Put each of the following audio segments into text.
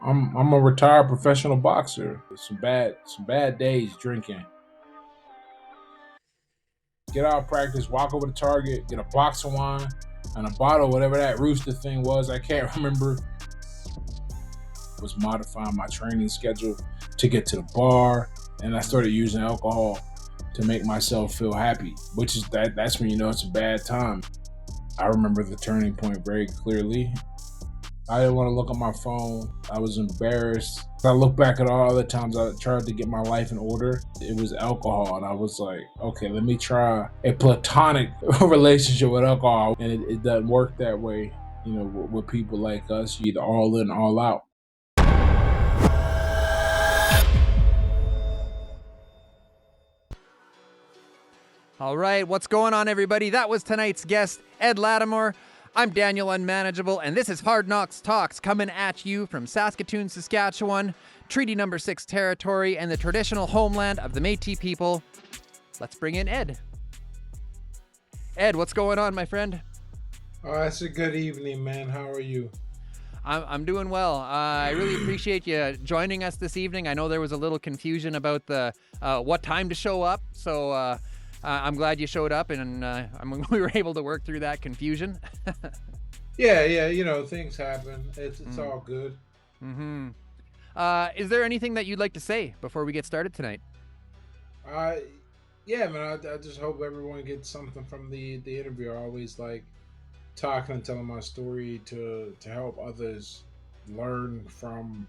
I'm a retired professional boxer. Some bad days drinking. Get out of practice, walk over to Target, get a box of wine and a bottle, whatever that rooster thing was. I can't remember. Was modifying my training schedule to get to the bar, and I started using alcohol to make myself feel happy. Which is that's when you know it's a bad time. I remember the turning point very clearly. I didn't want to look at my phone. I was embarrassed. I look back at all the times I tried to get my life in order. It was alcohol, and I was like, okay, let me try a platonic relationship with alcohol. And it doesn't work that way, with people like us. You either all in, all out. All right, what's going on, everybody? That was tonight's guest, Ed Latimore. I'm Daniel Unmanageable, and this is Hard Knocks Talks, coming at you from Saskatoon, Saskatchewan, Treaty Number 6 territory, and the traditional homeland of the Métis people. Let's bring in Ed. Ed, what's going on, my friend? Oh, that's a good evening, man. How are you? I'm doing well. I really appreciate you joining us this evening. I know there was a little confusion about the what time to show up, so I'm glad you showed up, and we were able to work through that confusion. Yeah, things happen. It's all good. Mm-hmm. Is there anything that you'd like to say before we get started tonight? Yeah, man. I just hope everyone gets something from the interview. I always like talking and telling my story to help others learn from,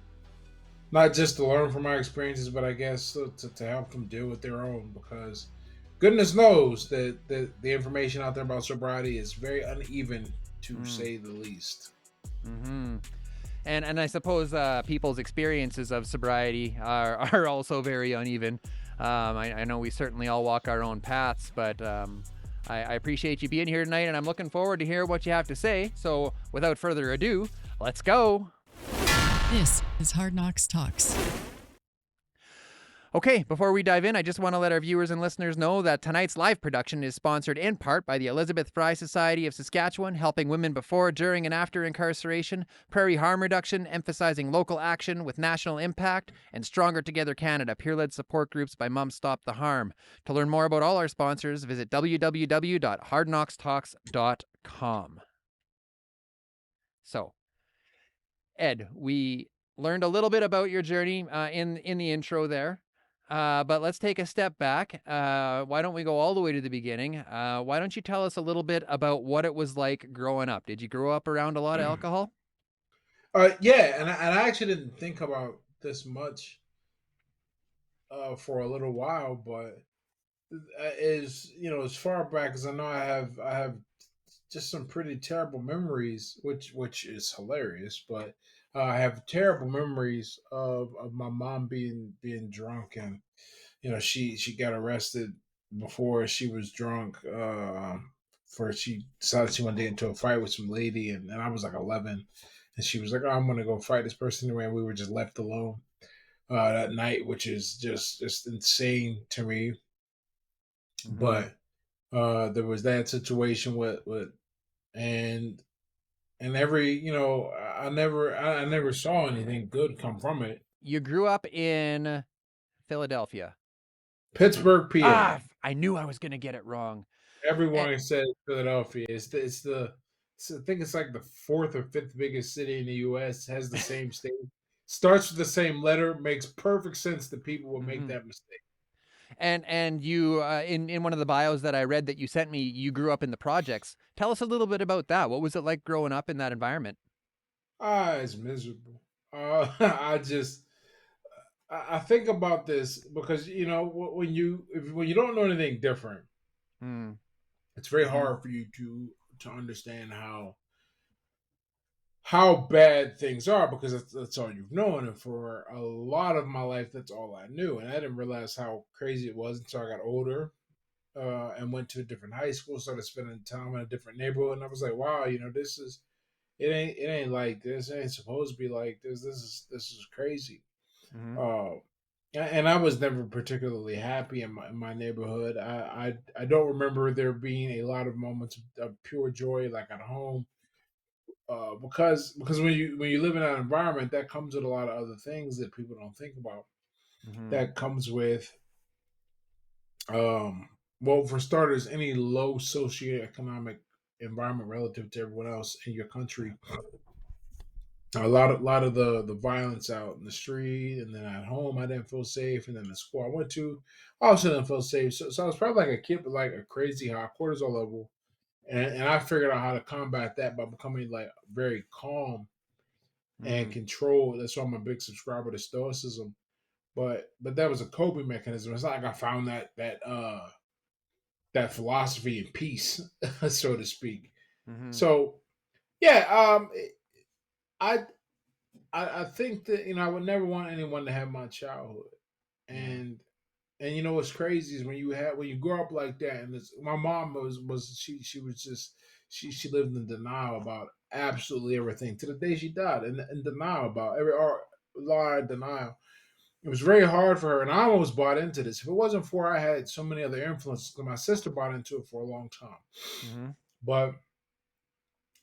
not just to learn from my experiences, but I guess to help them deal with their own, because goodness knows that the information out there about sobriety is very uneven, to say the least. Mm-hmm. And I suppose people's experiences of sobriety are also very uneven. I know we certainly all walk our own paths, but I appreciate you being here tonight, and I'm looking forward to hear what you have to say. So without further ado, let's go. This is Hard Knocks Talks. Okay, before we dive in, I just want to let our viewers and listeners know that tonight's live production is sponsored in part by the Elizabeth Fry Society of Saskatchewan, helping women before, during, and after incarceration, Prairie Harm Reduction, emphasizing local action with national impact, and Stronger Together Canada, peer-led support groups by Mums Stop the Harm. To learn more about all our sponsors, visit www.hardknockstalks.com. So, Ed, we learned a little bit about your journey in the intro there. But let's take a step back. Why don't we go all the way to the beginning? Why don't you tell us a little bit about what it was like growing up? Did you grow up around a lot of alcohol? Yeah, and I actually didn't think about this much for a little while, but as far back as I know, I have just some pretty terrible memories, which is hilarious. But I have terrible memories of my mom being drunk, and she got arrested before she was drunk. For she decided she wanted to get into a fight with some lady, and I was like 11, and she was like, "Oh, I'm gonna go fight this person anyway." And we were just left alone that night, which is just insane to me. Mm-hmm. But there was that situation with and every I never saw anything good come from it. You grew up in Philadelphia. Pittsburgh, PA. I knew I was going to get it wrong. Everyone says Philadelphia. I think it's like the fourth or fifth biggest city in the U.S. Has the same state, starts with the same letter. Makes perfect sense that people would make that mistake. And you in one of the bios that I read that you sent me, you grew up in the projects. Tell us a little bit about that. What was it like growing up in that environment? It's miserable. I think about this because when you don't know anything different, it's very hard for you to understand how bad things are, because that's all you've known. And for a lot of my life, that's all I knew. And I didn't realize how crazy it was until I got older and went to a different high school, started spending time in a different neighborhood. And I was like, wow, it ain't like this. It ain't supposed to be like this. This is crazy. And I was never particularly happy in my neighborhood. I don't remember there being a lot of moments of pure joy, like at home. because when you live in that environment, that comes with a lot of other things that people don't think about. Mm-hmm. That comes with, well, for starters, any low socioeconomic environment relative to everyone else in your country. A lot of the violence out in the street, and then at home I didn't feel safe, and then the school I went to I also didn't feel safe. So I was probably like a kid with like a crazy high cortisol level, and I figured out how to combat that by becoming like very calm and Mm-hmm. controlled. That's why I'm a big subscriber to stoicism. But that was a coping mechanism. It's not like I found that philosophy in peace, so to speak. Mm-hmm. So yeah, I I think that I would never want anyone to have my childhood, Yeah. and what's crazy is when you grow up like that, and my mom was she was just she lived in denial about absolutely everything to the day she died, in denial about every art lie denial. It was very hard for her, and I almost bought into this. If it wasn't for I had so many other influences, 'cause my sister bought into it for a long time, Mm-hmm. but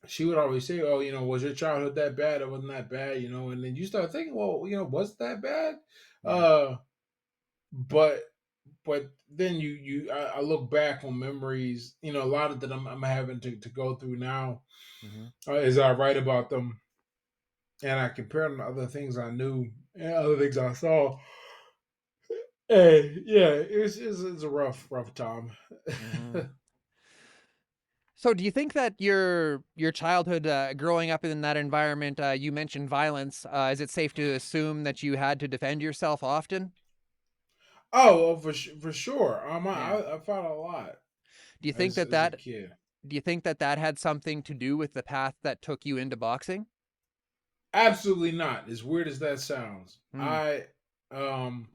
she would always say, "Oh, was your childhood that bad? It wasn't that bad, And then you start thinking, "Well, was it that bad?" Yeah. Uh, but then I look back on memories, a lot of that I'm having to go through now, Mm-hmm. as I write about them, and I compare them to other things I knew and other things I saw. Hey, yeah, it's a rough time. Mm-hmm. So, do you think that your childhood, growing up in that environment, you mentioned violence? Is it safe to assume that you had to defend yourself often? Oh, well, for sure. Yeah. I fought a lot Do you think as that as a that kid. do you think that that had something to do with the path that took you into boxing? Absolutely not. As weird as that sounds, Hmm. I um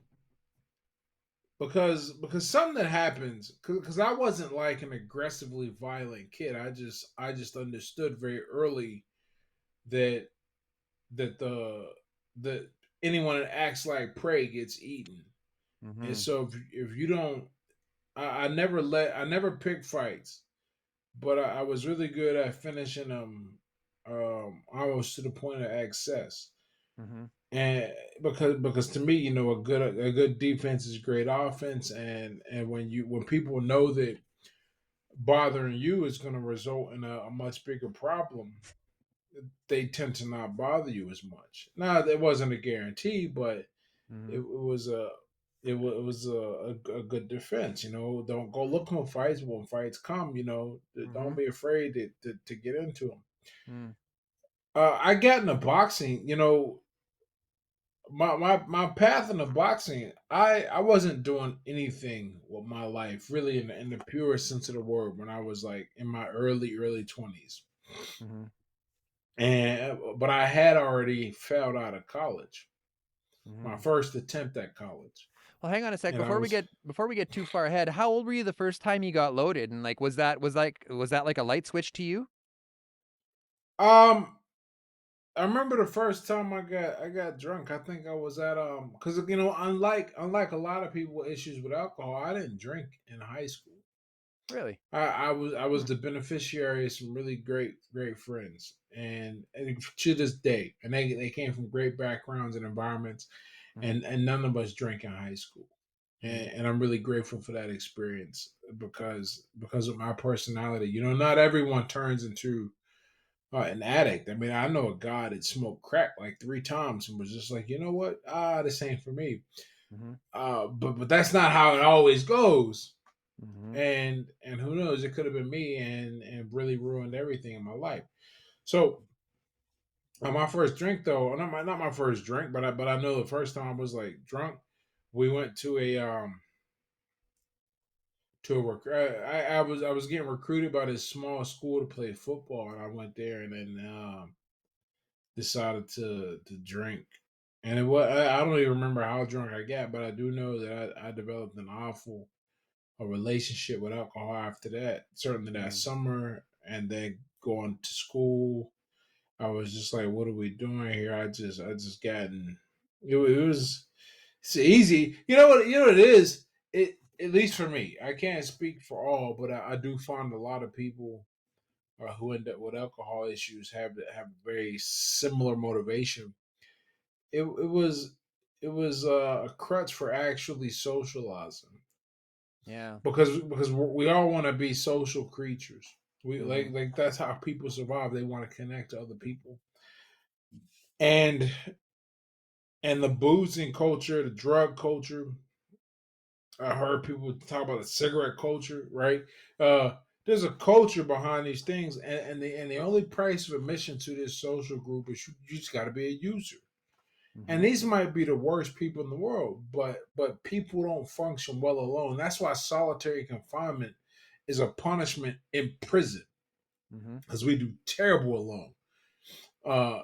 because something that happens because I wasn't like an aggressively violent kid. I just understood very early that the that anyone that acts like prey gets eaten. And Mm-hmm. so if you don't, I never picked fights, but I was really good at finishing them, almost to the point of excess. Mm-hmm. And because to me, a good defense is great offense, and when people know that bothering you is going to result in a much bigger problem, they tend to not bother you as much. Now, there wasn't a guarantee, but it Mm-hmm. was a good defense. Don't go looking for fights, but when fights come, Mm-hmm. don't be afraid to get into them. Mm-hmm. I got into boxing. My path into boxing, I wasn't doing anything with my life really in the purest sense of the word when I was like in my early 20s, Mm-hmm. and but I had already failed out of college, my Mm-hmm. first attempt at college, Well, hang on a sec. and I Before we was get too far ahead, how old were you the first time you got loaded? And like, was that like a light switch to you? um I remember the first time I got drunk. I think I was at because unlike a lot of people with issues with alcohol, I didn't drink in high school. Really? I was Hmm. the beneficiary of some really great friends, and to this day, and they came from great backgrounds and environments, Mm-hmm. and none of us drank in high school, Mm-hmm. and I'm really grateful for that experience because of my personality. Not everyone turns into an addict. I mean, I know a guy that smoked crack like 3 times and was just like, you know what? This ain't for me. Mm-hmm. But that's not how it always goes. Mm-hmm. And who knows? It could have been me and really ruined everything in my life. So my first drink though, not my first drink, but I know the first time I was like drunk. We went to a work. I was getting recruited by this small school to play football, and I went there, and then decided to drink. And it was I don't even remember how drunk I got, but I do know that I developed an awful a relationship with alcohol after that. Certainly that Mm-hmm. summer, and then going to school, I was just like, "What are we doing here?" I just gotten it was it's easy. You know what it is. It at least for me, I can't speak for all, but I do find a lot of people who end up with alcohol issues have very similar motivation. It was a crutch for actually socializing Yeah. because we all want to be social creatures. We Mm-hmm. like that's how people survive. They want to connect to other people, and the boozing culture, the drug culture. I heard people talk about the cigarette culture, right? There's a culture behind these things, and the only price of admission to this social group is you just got to be a user. And Mm-hmm. these might be the worst people in the world, but people don't function well alone. That's why solitary confinement is a punishment in prison Mm-hmm. because we do terrible alone.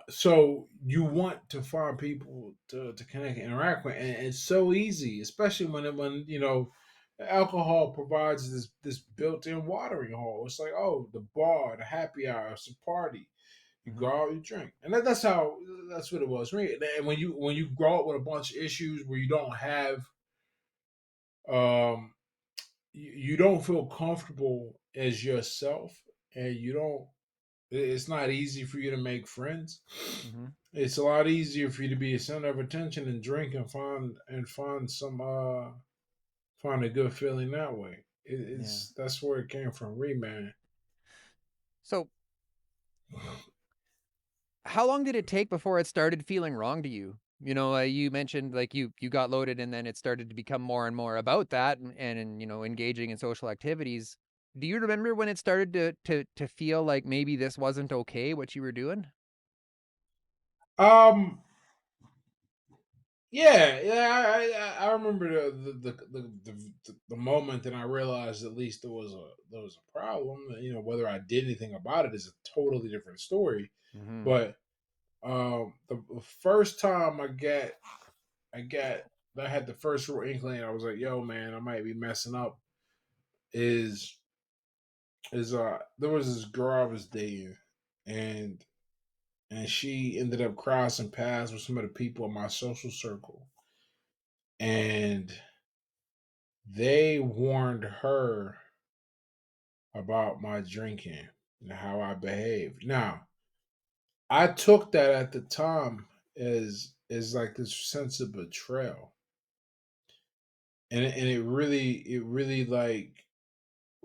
So you want to find people to connect and interact with, and it's so easy, especially when alcohol provides this built-in watering hole. It's like, oh, the bar, the happy hour, it's a party. You Mm-hmm. go out, you drink, and that's what it was for me. And when you grow up with a bunch of issues where you don't have you don't feel comfortable as yourself, and you don't it's not easy for you to make friends. Mm-hmm. It's a lot easier for you to be a center of attention and drink and find a good feeling that way. Yeah. That's where it came from, me, man. So, how long did it take before it started feeling wrong to you? You mentioned like you got loaded, and then it started to become more and more about that, and engaging in social activities. Do you remember when it started to feel like maybe this wasn't okay what you were doing? Um, yeah. I remember the moment that I realized at least there was a problem. Whether I did anything about it is a totally different story. Mm-hmm. But the first time I had the first real inkling. I was like, "Yo, man, I might be messing up." Is there was this girl I was dating, and she ended up crossing paths with some of the people in my social circle, and they warned her about my drinking and how I behaved. Now, I took that at the time as like this sense of betrayal, and it really like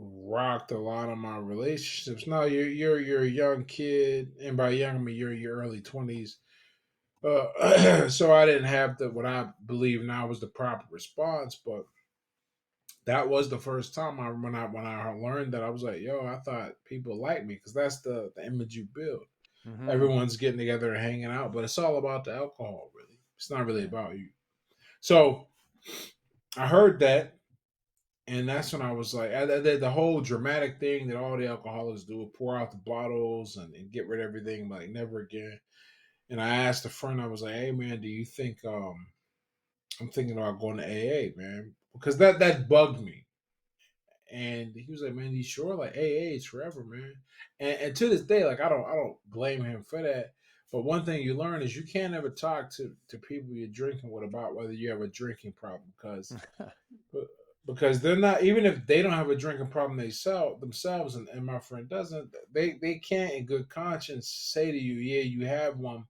rocked a lot of my relationships. Now you're a young kid, and by young I mean you're in your early 20s. So I didn't have what I believe now was the proper response, but that was the first time when I learned that I was like, yo, I thought people liked me because that's the image you build. Mm-hmm. Everyone's getting together and hanging out, but it's all about the alcohol, really. It's not really Yeah. about you. So I heard that, and that's when I was like, I did the whole dramatic thing that all the alcoholics do: pour out the bottles and get rid of everything, like never again. And I asked a friend, I was like, hey man, do you think I'm thinking about going to AA, man? Because that bugged me. And he was like, man, you sure? Like AA is forever, man. And to this day, like I don't blame him for that. But one thing you learn is you can't ever talk to people you're drinking with about whether you have a drinking problem because they're not, even if they don't have a drinking problem themselves, and my friend doesn't, they can't in good conscience say to you, yeah, you have one,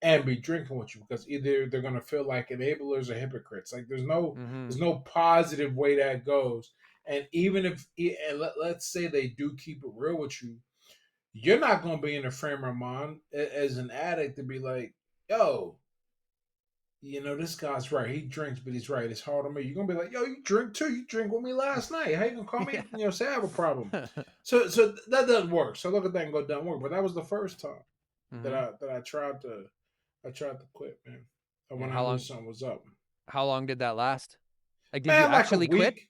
and be drinking with you, because either they're going to feel like enablers or hypocrites. Like Mm-hmm. there's no positive way that goes. And even if let's say they do keep it real with you, you're not going to be in a frame of mind as an addict to be like, yo, this guy's right. He drinks, but he's right. It's hard on me. You're gonna be like, yo, you drink too. You drink with me last night. How you gonna call me? Yeah. Say I have a problem. So that doesn't work. So look at that and go, doesn't work. But that was the first time that Mm-hmm. I tried to quit, man. And And when I knew something was up, how long did that last? Like, did you man, like a actually quit? week.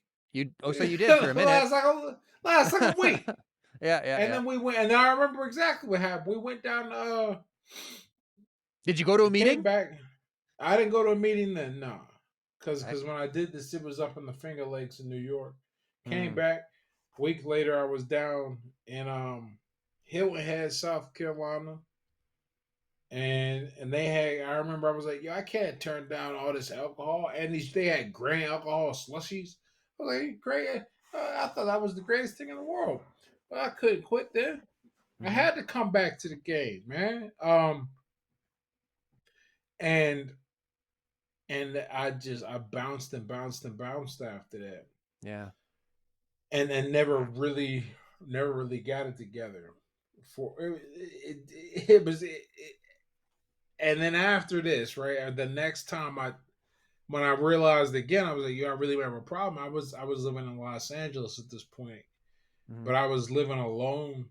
So you did for a minute. Last like a week. Yeah, yeah, And yeah. then we went, and I remember exactly what happened. We went down. Did you go to a Came meeting? back. I didn't go to a meeting then, no, I, because when I did this, it was up in the Finger Lakes in New York. Came mm, back week later. I was down in Hilton Head, South Carolina, and they had. I remember I was like, yo, I can't turn down all this alcohol, and they had grain alcohol slushies. I was like, great. I thought that was the greatest thing in the world, but I couldn't quit then. I Mm-hmm. had to come back to the game, man. And I bounced and bounced and bounced after that, Yeah. and never really got it together. For it was and then after this, right? The next time when I realized again, I was like, "Yo, I really have a problem." I was living in Los Angeles at this point, Mm-hmm. but I was living alone,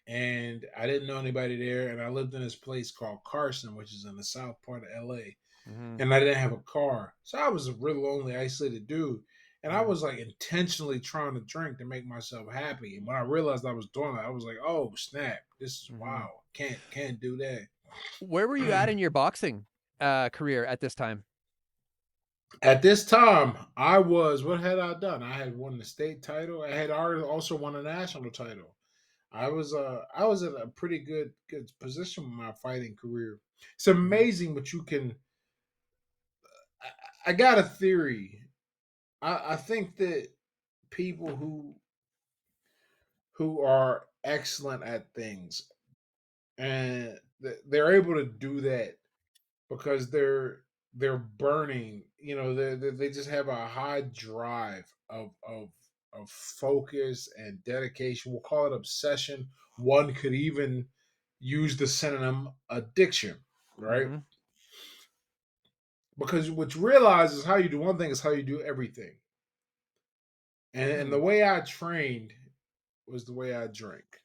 and I didn't know anybody there, and I lived in this place called Carson, which is in the south part of LA, Mm-hmm. and I didn't have a car, so I was a real lonely, isolated dude. And I Mm-hmm. was like intentionally trying to drink to make myself happy. And when I realized I was doing that, I was like, "Oh snap! This is Mm-hmm. wow! Can't do that." Where were you at in your boxing career at this time? At this time, I was. What had I done? I had won the state title. I had already also won a national title. I was in a pretty good position with my fighting career. It's Mm-hmm. amazing what you can. I got a theory. I think that people who are excellent at things and they're able to do that because they're burning. You know, they just have a high drive of focus and dedication. We'll call it obsession. One could even use the synonym addiction, right? Mm-hmm. Because what you realize is how you do one thing is how you do everything. And Hmm. the way I trained was the way I drank.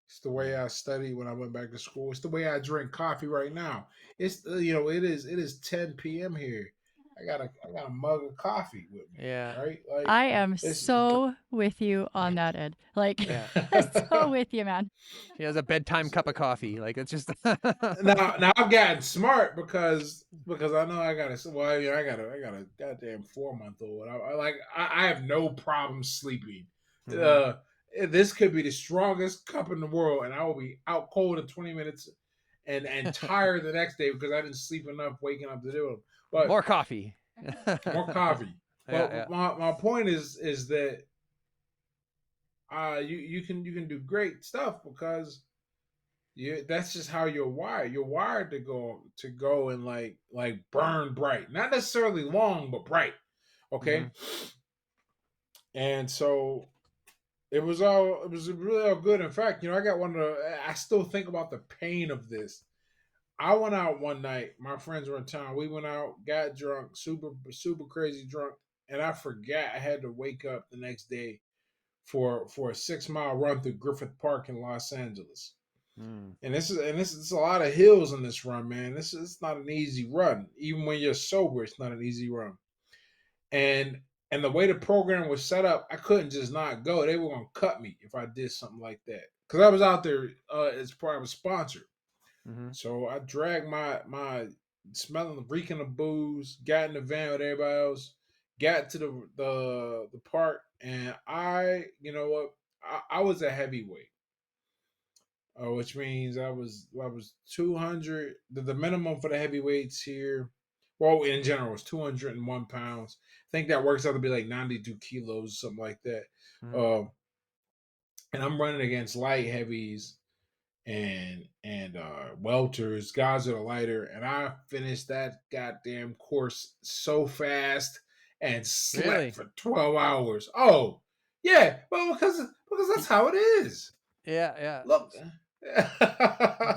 It's the way I studied when I went back to school. It's the way I drink coffee right now. It's it is 10 p.m. here. I got a mug of coffee with me, Yeah. right? Like I am it's so with you on that, Ed. Like, Yeah. I'm so with you, man. She has a bedtime cup of coffee. Like it's just. now I've gotten smart because I know I got a well I got a goddamn 4 month old. I have no problem sleeping. Mhm. Uh, this could be the strongest cup in the world, and I will be out cold in 20 minutes, and tired the next day because I didn't sleep enough waking up to do it. But More coffee. more coffee. Yeah. Yeah. But my point is that you can do great stuff because that's just how you're wired. You're wired to go and like burn bright, not necessarily long, but bright. Mm-hmm. Okay, and so it was really all good. In fact, I got one of the. I still think about the pain of this. I went out one night. My friends were in town. We went out, got drunk, super crazy drunk, and I forgot I had to wake up the next day for a 6 mile run through Griffith Park in Los Angeles. Mm. And this is a lot of hills in this run, man. This is not an easy run. Even when you're sober, it's not an easy run. And and the way the program was set up, I couldn't just not go. They were gonna cut me if I did something like that. Because I was out there as part of a sponsor. Mm-hmm. So I dragged my smelling, reeking of booze, got in the van with everybody else, got to the park, and you know what, I was a heavyweight. Which means I was 200. The minimum for the heavyweights here, well, in general, is 201 pounds. I think that works out to be like 92 kilos, something like that. Mm-hmm. Uh, and I'm running against light heavies and welters, guys that are lighter, and I finished that goddamn course so fast and slept Really? for 12 hours. Oh, yeah, well, because that's how it is. Yeah. Yeah. Look.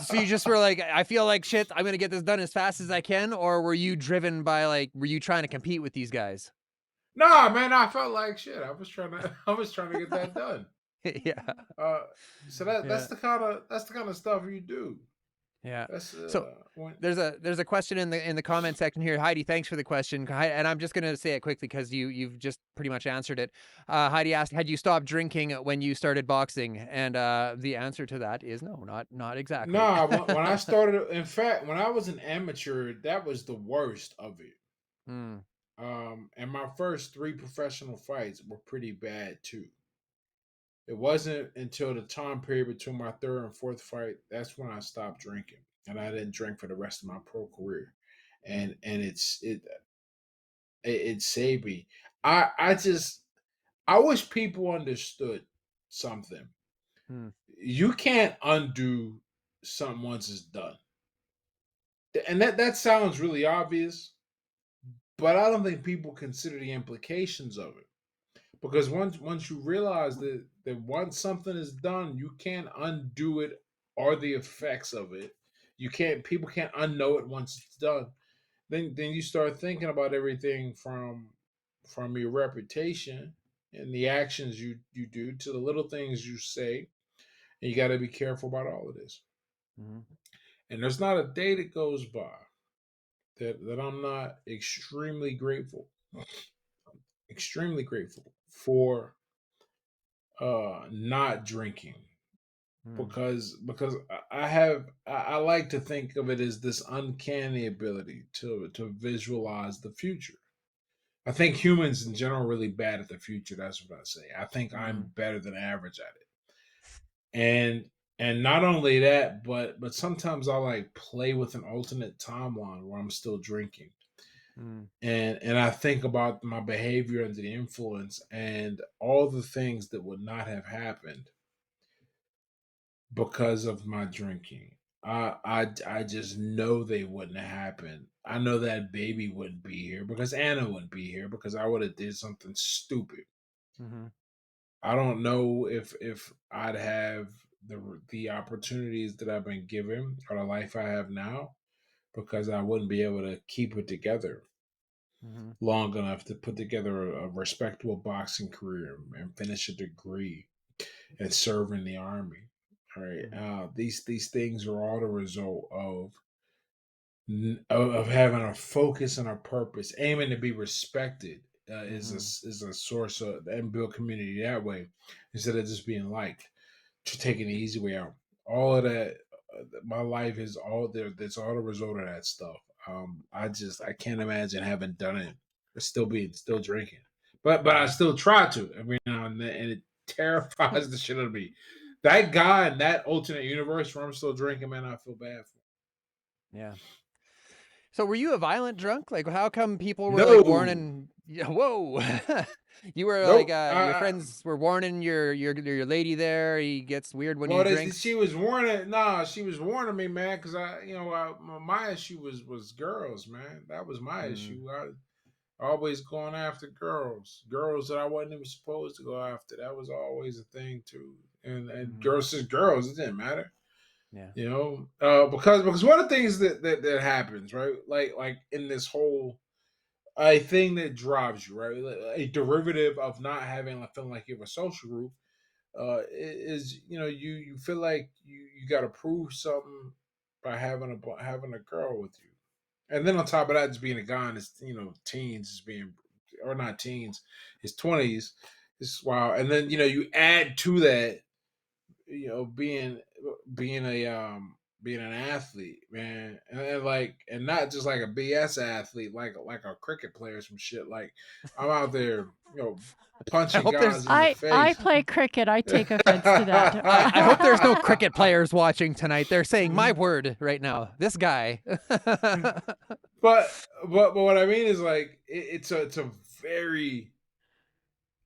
So you just were like, I feel like shit. I'm gonna get this done as fast as I can, or were you driven by like, were you trying to compete with these guys? Nah, man, I felt like shit. I was trying to get that done. Yeah. Uh, so Yeah. that's the kind of stuff you do. Yeah. That's So when there's a question in the comment section here. Heidi, thanks for the question. And I'm just gonna say it quickly because you've just pretty much answered it. Heidi asked, had you stopped drinking when you started boxing? And the answer to that is no, not exactly. nah when I started. In fact, when I was an amateur, that was the worst of it. Mm, And my first three professional fights were pretty bad too. It wasn't until the time period between my third and fourth fight that's when I stopped drinking, and I didn't drink for the rest of my pro career. And it saved me. I just I wish people understood something. You can't undo something once it's done. And that sounds really obvious, but I don't think people consider the implications of it. Because once you realize that once something is done, you can't undo it or the effects of it. You can't People can't unknow it once it's done. Then you start thinking about everything from your reputation and the actions you do to the little things you say. And you got to be careful about all of this. Mm-hmm. And there's not a day that goes by that I'm not extremely grateful for not drinking, because I like to think of it as this uncanny ability to visualize the future. I think humans in general are really bad at the future. That's what I say. I think I'm better than average at it. And not only that, but sometimes I like play with an alternate timeline where I'm still drinking. And I think about my behavior under the influence and all the things that would not have happened because of my drinking. I just know they wouldn't have happened. I know that baby wouldn't be here because Anna wouldn't be here because I would have did something stupid. Mm-hmm. I don't know if I'd have the opportunities that I've been given or the life I have now because I wouldn't be able to keep it together long enough to put together a respectable boxing career and finish a degree and serve in the army. All right, these things are all the result of having a focus and a purpose, aiming to be respected is a source of and build community that way instead of just being liked, to taking the easy way out. All of that, my life is all there. That's all the result of that stuff. I can't imagine having done it, still drinking, but I still try to every now and then, and it terrifies the shit out of me. That guy in that alternate universe where I'm still drinking, man, I feel bad for. Yeah. So were you a violent drunk? Like, how come people were like No, warning? Yeah, whoa. You were nope. your friends were warning your lady there. He gets weird when he Well, drinks. she was warning. Nah, she was warning me, man, because my issue was girls, man. That was my issue. I always going after girls that I wasn't even supposed to go after. That was always a thing too. And girls is girls. It didn't matter. Yeah. Because one of the things that happens, right? Like in this whole a thing that drives you, right? A derivative of not having feeling like you have a social group is you feel like you got to prove something by having a girl with you, and then on top of that, just being a guy in his teens, is being or not teens, his 20s is wow, and then you add to that being being an athlete, man, and not just like a BS athlete, like a cricket player or some shit. Like I'm out there, punching hope there's- guys in the I face. play cricket. I take offense to that. I hope there's no cricket players watching tonight. They're saying my word right now. This guy. But what I mean is like it's a very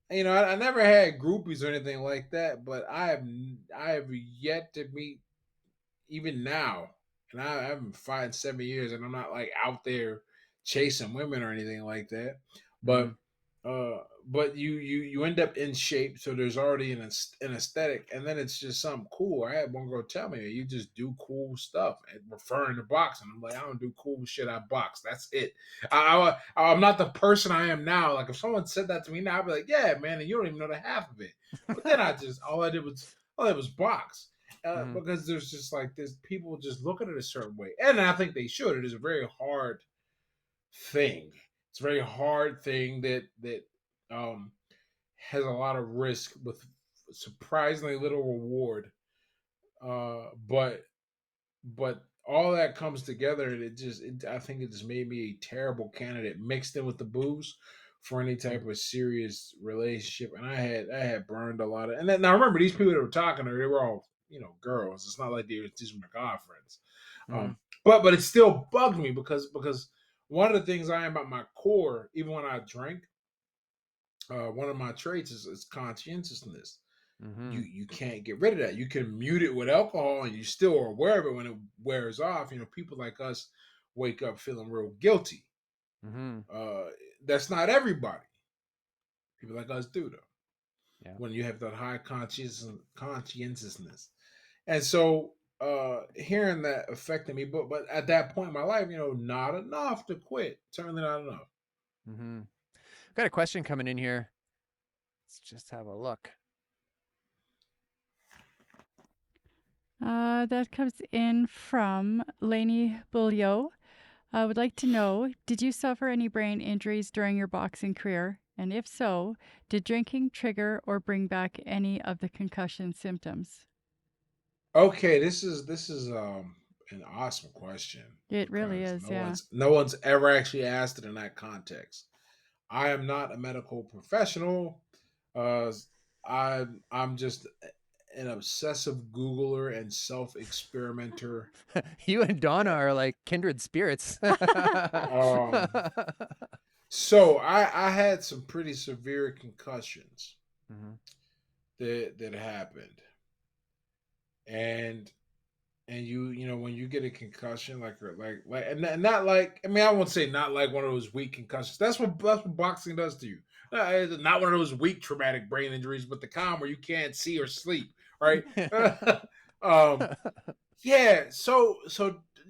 I never had groupies or anything like that, but I have yet to meet even now, and I haven't 5 7 years, and I'm not like out there chasing women or anything like that. But but you end up in shape, so there's already an aesthetic, and then it's just something cool. I had one girl tell me, "You just do cool stuff," and referring to boxing. I'm like, I don't do cool shit. I box. That's it. I'm not the person I am now. Like if someone said that to me now, I'd be like, "Yeah, man," and you don't even know the half of it. But then all I did was box. Because there's just like this, people just look at it a certain way, and I think they should. It is a very hard thing. It's a very hard thing that has a lot of risk with surprisingly little reward. But all that comes together, and I think it just made me a terrible candidate mixed in with the booze for any type of serious relationship. And I had burned a lot of. And then now remember, these people that were talking to her, they were all girls. It's not like they were just my girlfriends. But it still bugged me because one of the things I am at my core, even when I drink, one of my traits is conscientiousness. You can't get rid of that. You can mute it with alcohol, and you still are aware of it when it wears off. People like us wake up feeling real guilty. Uh, that's not everybody. People like us do though. Yeah. When you have that high conscientiousness, and so hearing that affected me. But at that point in my life, not enough to quit. Certainly not enough. Got a question coming in here. Let's just have a look. That comes in from Lainey Bulliot. I would like to know, did you suffer any brain injuries during your boxing career? And if so, did drinking trigger or bring back any of the concussion symptoms? Okay, this is an awesome question It really because is, yeah. no one's ever actually asked it in that context. I am not a medical professional. Uh, I'm just an obsessive Googler and self experimenter. You and Donna are like kindred spirits. Um, so I had some pretty severe concussions that happened, and when you get a concussion and not like, I mean, I won't say not like one of those weak concussions. That's what boxing does to you. Not one of those weak traumatic brain injuries, but the kind where you can't see or sleep, right? Yeah. So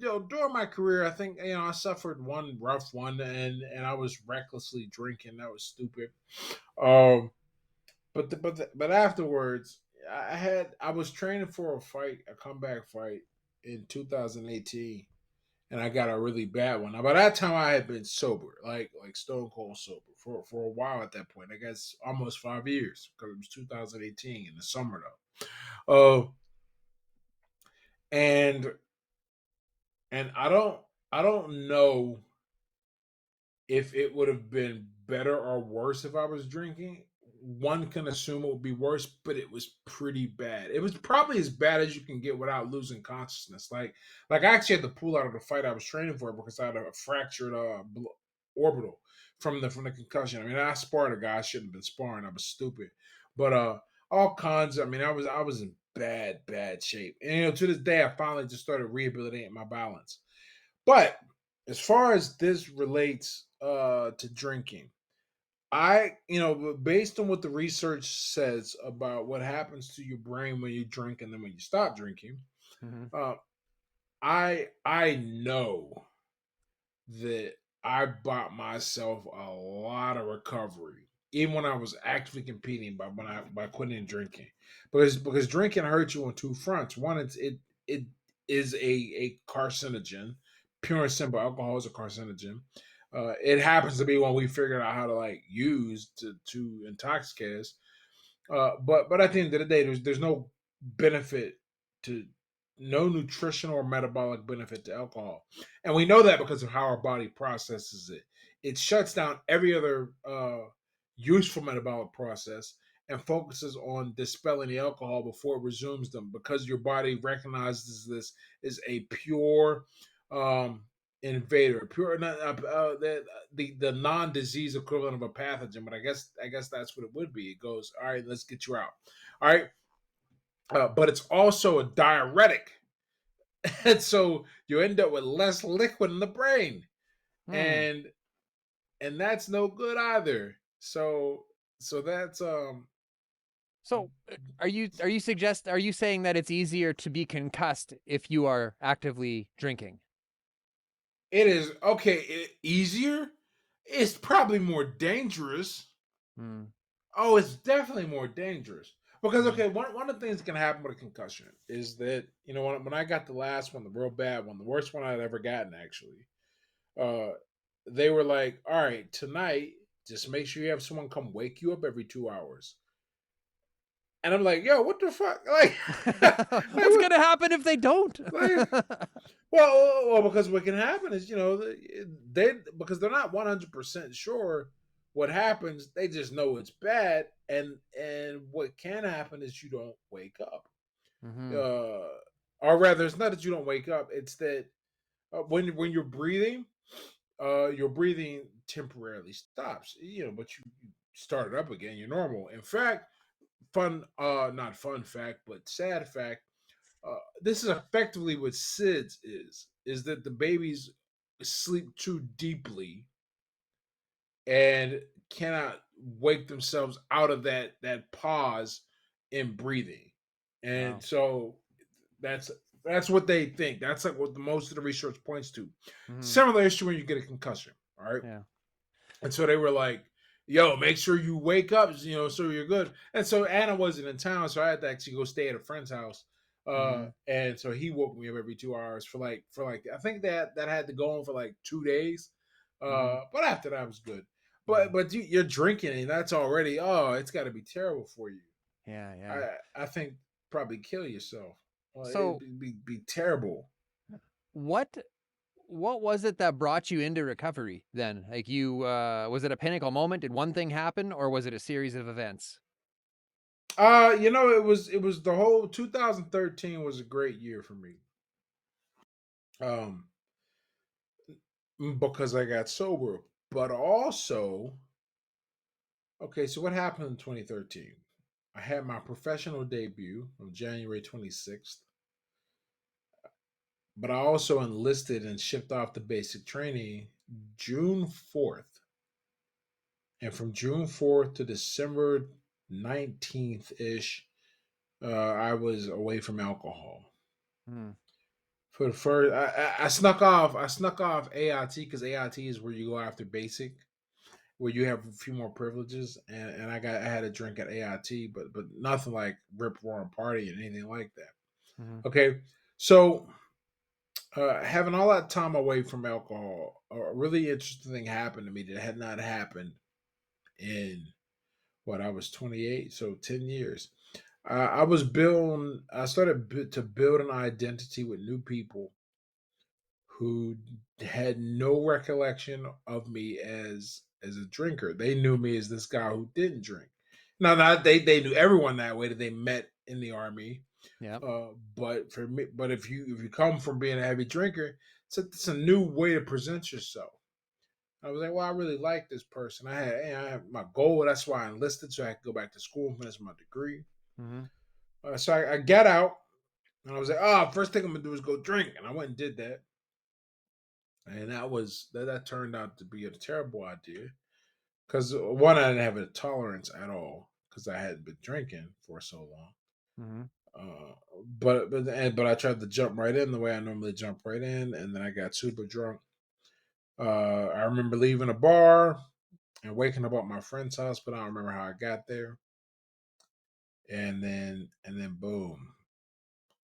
during my career, I think I suffered one rough one, and I was recklessly drinking. That was stupid. Um, but afterwards, I was training for a comeback fight in 2018, and I got a really bad one. Now by that time, I had been sober, like stone cold sober for a while at that point. I guess almost 5 years because it was 2018 in the summer though. And I don't know if it would have been better or worse if I was drinking. One can assume it would be worse, but it was pretty bad. It was probably as bad as you can get without losing consciousness. Like I actually had to pull out of the fight I was training for because I had a fractured orbital from the concussion. I mean, I sparred a guy I shouldn't have been sparring. I was stupid, but all kinds. I mean, I was in bad shape, and to this day, I finally just started rehabilitating my balance. But as far as this relates to drinking, based on what the research says about what happens to your brain when you drink and then when you stop drinking, uh, I know that I bought myself a lot of recovery, even when I was actively competing by quitting drinking, because drinking hurts you on two fronts. One, it is a carcinogen, pure and simple. Alcohol is a carcinogen. It happens to be one we figured out how to use to intoxicate us. But at the end of the day, there's no benefit to no nutritional or metabolic benefit to alcohol, and we know that because of how our body processes it. It shuts down every other useful metabolic process and focuses on dispelling the alcohol before it resumes them, because your body recognizes this as a pure um, invader, pure the non-disease equivalent of a pathogen. But I guess that's what it would be. It goes, all right, let's get you out. All right, but it's also a diuretic, and so you end up with less liquid in the brain, and that's no good either. So that's So are you saying that it's easier to be concussed if you are actively drinking? it is okay. Easier. It's probably more dangerous. Oh, it's definitely more dangerous. Because okay, one of the things that can happen with a concussion is that when I got the last one, the real bad one, the worst one I'd ever gotten actually, uh, they were like, "All right, tonight, just make sure you have someone come wake you up every 2 hours." And I'm like, "Yo, what the fuck? Like, What's gonna happen if they don't? like, well, because what can happen is, they because they're not 100% sure what happens. They just know it's bad, and what can happen is you don't wake up, or rather, it's not that you don't wake up. It's that when you're breathing, your breathing temporarily stops. But you start it up again. You're normal. In fact, not fun fact, but sad fact. This is effectively what SIDS is that the babies sleep too deeply and cannot wake themselves out of that pause in breathing. And Wow. so that's that's what they think. That's like what the most of the research points to. Mhm. Similar issue when you get a concussion. All right. Yeah. And so they were like, yo, make sure you wake up, so you're good. And so Anna wasn't in town, so I had to actually go stay at a friend's house. Mhm. And so he woke me up every 2 hours for I think that had to go on for like 2 days. Mhm. But after that was good. Mhm. But you're drinking and that's already it's got to be terrible for you. Yeah, yeah. I think probably kill yourself. It'd So be terrible. what what was it that brought you into recovery then? Like you was it a pinnacle moment? Did one thing happen or was it a series of events? It was the whole 2013 was a great year for me. Um, because I got sober, but also, okay, so what happened in 2013? I had my professional debut on January 26th, but I also enlisted and shipped off to basic training June 4th. And from June 4th to December 19th ish, I was away from alcohol. Hmm. For the first, I snuck off AIT because AIT is where you go after basic, where you have a few more privileges, and I had a drink at AIT, but nothing like rip roaring party and anything like that. Mhm. Okay, so having all that time away from alcohol, a really interesting thing happened to me that had not happened in what I was 28, so 10 years. I started to build an identity with new people who had no recollection of me as a drinker. They knew me as this guy who didn't drink. Now, not they knew everyone that way that they met in the army. Yep. But for me, but if you come from being a heavy drinker, it's a new way to present yourself. I was like, well, I really like this person. I had my goal. That's why I enlisted, so I could go back to school and finish my degree. Mhm. So I got out, and I was like, first thing I'm gonna do is go drink, and I went and did that. And that turned out to be a terrible idea because one, I didn't have a tolerance at all because I hadn't been drinking for so long. Mhm. Uh, but I tried to jump right in the way I normally jump right in, and then I got super drunk. I remember leaving a bar and waking up at my friend's house, but I don't remember how I got there. And then boom,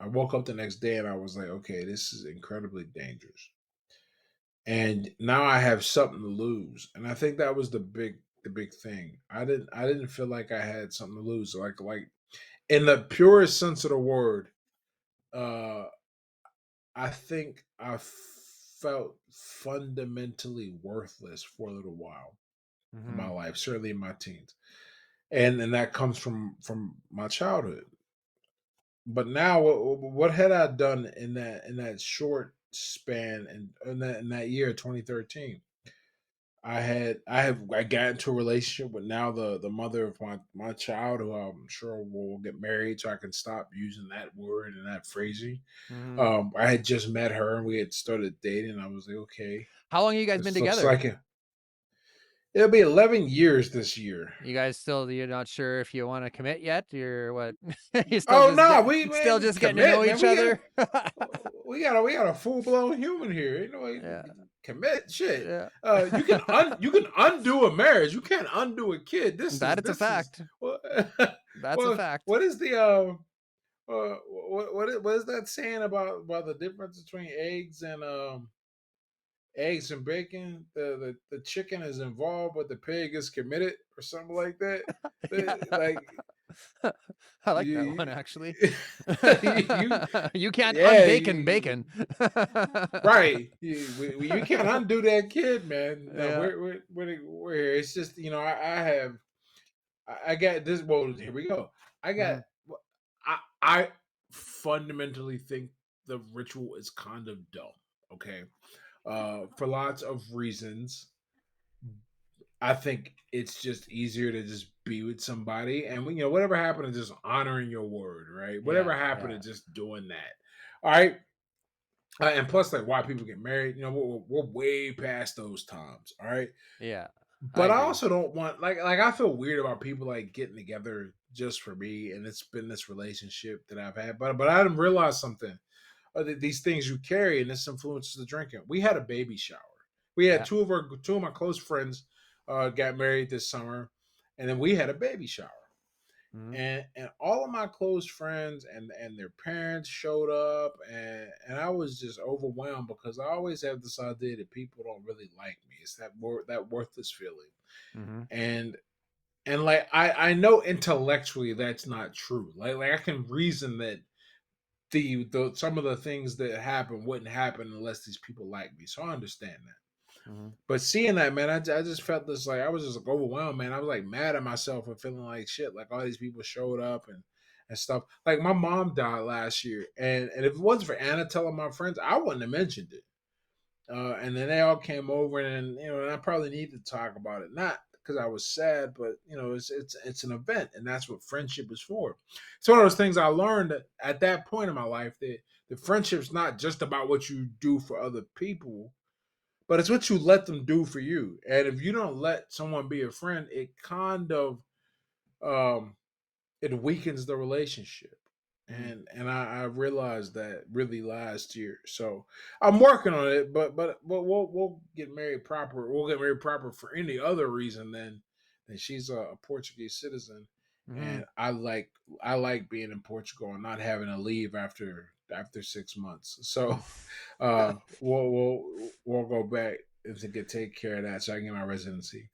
I woke up the next day and I was like, okay, this is incredibly dangerous. And now I have something to lose, and I think that was the big thing. I didn't feel like I had something to lose, like in the purest sense of the word. uh I think I felt fundamentally worthless for a little while in my Mhm. life, certainly in my teens, and that comes from my childhood. But now, what had I done in that short span and in that year 2013? I got into a relationship with now the mother of my child, who I'm sure will get married, so I can stop using that word and that phrasing. Mhm. I had just met her and we had started dating. And I was like, okay, How long have you guys been this looks together? like it'll be 11 years this year. You guys still you're not sure if you want to commit yet? You're what? You Oh no, we still man, just getting to know commit, man. each other? We got a full blown human here. Yeah. Commit shit. Yeah. You can undo a marriage. You can't undo a kid. That it's a This is fact. well, That's a well, fact. what is the what is that saying about the difference between eggs and bacon? The chicken is involved, but the pig is committed, or something like that. Yeah. Like I like that one you, actually. you You can't yeah, unbacon bacon. right. You can't undo that kid, man. No, Yeah. we're here. It's just I got this. Well, here we go. I got. Mhm. I fundamentally think the ritual is kind of dumb. Okay, for lots of reasons. I think it's just easier to just be with somebody, and whatever happened to just honoring your word, right? Whatever Yeah, happened to yeah, just doing that. All right. And plus, like, why people get married, we're way past those times. All right. yeah. I But I agree. also don't want, like I feel weird about people like getting together just for me, and it's been this relationship that I've had. But I didn't realize something. These things you carry, and this influences the drinking. We had a baby shower. We had Yeah. two of my close friends got married this summer, and then we had a baby shower. Hmm. And all of my close friends and their parents showed up, and I was just overwhelmed because I always have this idea that people don't really like me. It's that worthless feeling, Hmm. and like I know intellectually that's not true. Like I can reason that the some of the things that happen wouldn't happen unless these people like me. So I understand that. Hmm. But seeing that, man, I just felt this, like, I was just like overwhelmed, man. I was like mad at myself for feeling like shit. Like all these people showed up and stuff. Like my mom died last year, and if it wasn't for Anna telling my friends, I wouldn't have mentioned it. And then they all came over, and and I probably need to talk about it, not because I was sad, but it's an event, and that's what friendship is for. It's one of those things I learned at that point in my life, that the friendship's not just about what you do for other people, but it's what you let them do for you. And if you don't let someone be a friend, it kind of um, it weakens the relationship. Hmm. And I realized that really last year. So I'm working on it, but we'll get married proper. We'll get married proper for any other reason than she's a Portuguese citizen, Hmm. and I like being in Portugal and not having to leave after 6 months. So we'll go back to get take care of that so I can get my residency.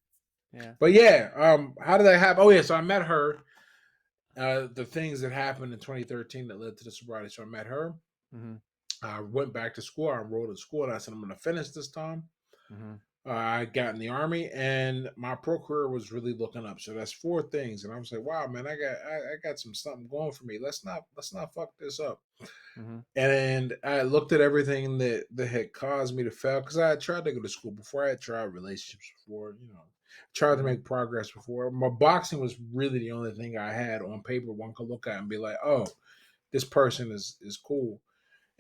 Yeah. But yeah, how did that happen? Oh yeah, so I met her, the things that happened in 2013 that led to the sobriety. So I met her. Hmm. I went back to school. I enrolled in school, and I said, I'm going to finish this time. Hmm. I got in the army, and my procurator was really looking up. So that's four things, and I was like, "Wow, man, I got something going for me. Let's not fuck this up." Hmm. And I looked at everything that had caused me to fail, because I had tried to go to school before. I had tried relationships before, tried to Hmm. make progress before. My boxing was really the only thing I had on paper one could look at and be like, "Oh, this person is cool."